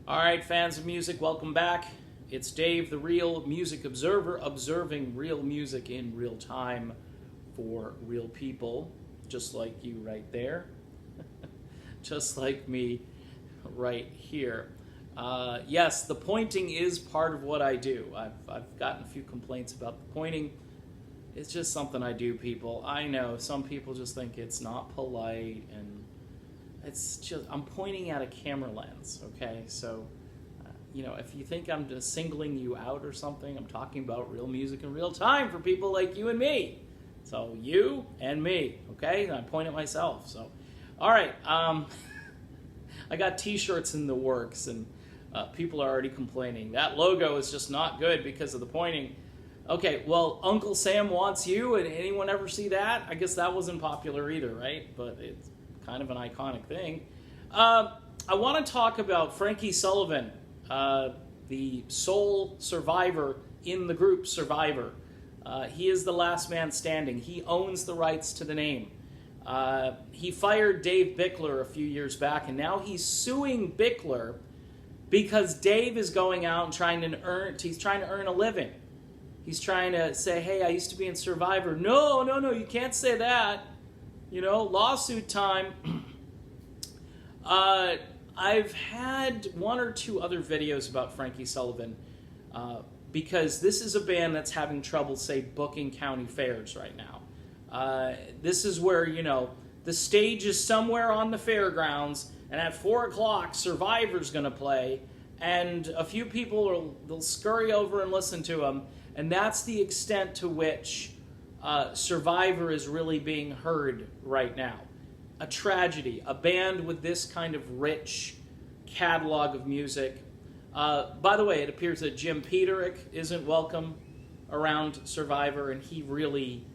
All right, fans of music, welcome back. It's Dave, the real music observer, observing real music in real time for real people, just like you right there, just like me right here. Yes, the pointing is part of what I do. I've gotten a few complaints about the pointing. It's just something I do, people. I know some people just think it's not polite, and it's just, I'm pointing at a camera lens, okay? So, if you think I'm just singling you out or something, I'm talking about real music in real time for people like you and me. So, you and me, okay? And I point at myself, so. All right, I got t-shirts in the works, and people are already complaining. That logo is just not good because of the pointing. Okay, well, Uncle Sam wants you, and anyone ever see that? I guess that wasn't popular either, right? But it's kind of an iconic thing. I want to talk about Frankie Sullivan, the sole survivor in the group Survivor. He is the last man standing. He owns the rights to the name. He fired Dave Bickler a few years back, and now he's suing Bickler because Dave is going out and trying to earn a living. He's trying to say, hey, I used to be in Survivor. No, you can't say that. Lawsuit time. I've had one or two other videos about Frankie Sullivan because this is a band that's having trouble, say, booking county fairs right now. This is where, the stage is somewhere on the fairgrounds, and at 4 o'clock, Survivor's going to play, and a few people they'll scurry over and listen to them, and that's the extent to which Survivor is really being heard right now. A tragedy. A band with this kind of rich catalog of music. By the way, it appears that Jim Peterick isn't welcome around Survivor, and he really,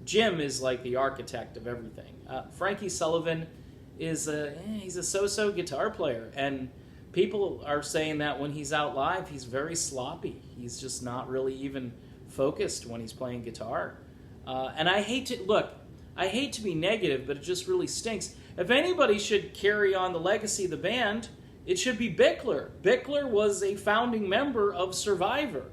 Jim is like the architect of everything. Frankie Sullivan is he's a so-so guitar player, and people are saying that when he's out live, he's very sloppy. He's just not really even focused when he's playing guitar. And I hate to be negative, but it just really stinks. If anybody should carry on the legacy of the band, it should be Bickler. Bickler was a founding member of Survivor.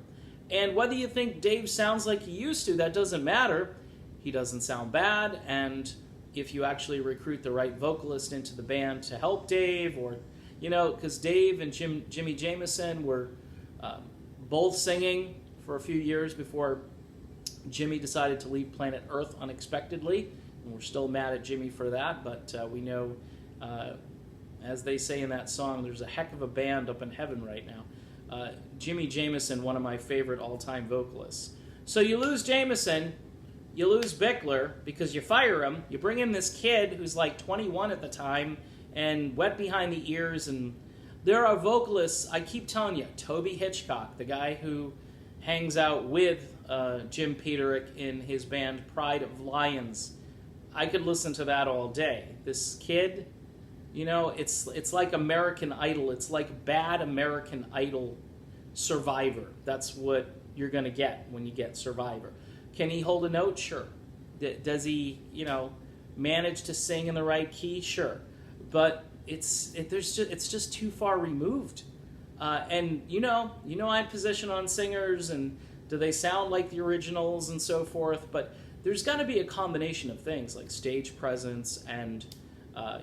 And whether you think Dave sounds like he used to, that doesn't matter. He doesn't sound bad, and if you actually recruit the right vocalist into the band to help Dave, or, because Dave and Jimmy Jamison were both singing for a few years before Jimmy decided to leave planet Earth unexpectedly, and we're still mad at Jimmy for that, but we know, as they say in that song, there's a heck of a band up in heaven right now. Jimmy Jamison, one of my favorite all-time vocalists. So you lose Jamison, you lose Bickler because you fire him, you bring in this kid who's like 21 at the time and wet behind the ears, and there are vocalists, I keep telling you, Toby Hitchcock, the guy who hangs out with Jim Peterick in his band Pride of Lions. I could listen to that all day. This kid, it's like American Idol. It's like bad American Idol Survivor. That's what you're going to get when you get Survivor. Can he hold a note? Sure. Does he, manage to sing in the right key? Sure. But it's just too far removed. And I position on singers, and do they sound like the originals and so forth, but there's got to be a combination of things like stage presence and,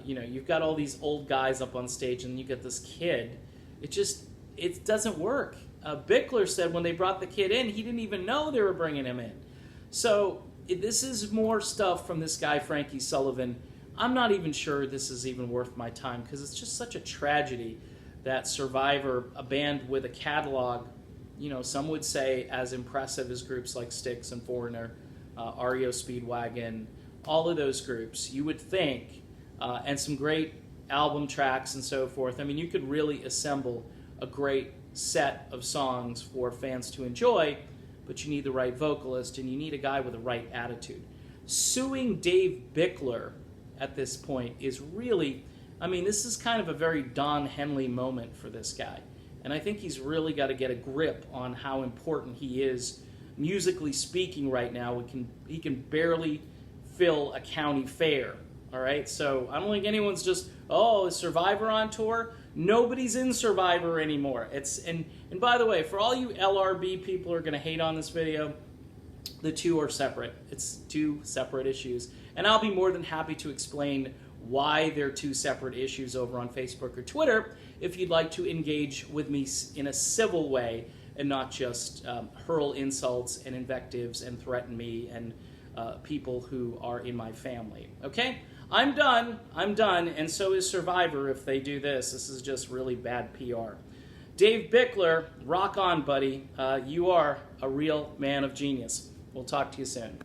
you've got all these old guys up on stage and you get this kid. It doesn't work. Bickler said when they brought the kid in, he didn't even know they were bringing him in. So this is more stuff from this guy, Frankie Sullivan. I'm not even sure this is even worth my time because it's just such a tragedy that Survivor, a band with a catalog, some would say as impressive as groups like Styx and Foreigner, REO Speedwagon, all of those groups, you would think, and some great album tracks and so forth. You could really assemble a great set of songs for fans to enjoy, but you need the right vocalist and you need a guy with the right attitude. Suing Dave Bickler at this point is really, this is kind of a very Don Henley moment for this guy. And I think he's really got to get a grip on how important he is, musically speaking, right now. He can barely fill a county fair, all right? So I don't think anyone's just, is Survivor on tour? Nobody's in Survivor anymore. And by the way, for all you LRB people who are going to hate on this video, the two are separate. It's two separate issues. And I'll be more than happy to explain why they're two separate issues over on Facebook or Twitter if you'd like to engage with me in a civil way and not just hurl insults and invectives and threaten me and people who are in my family. Okay? I'm done, and so is Survivor if they do this. This is just really bad PR. Dave Bickler, rock on, buddy. You are a real man of genius. We'll talk to you soon.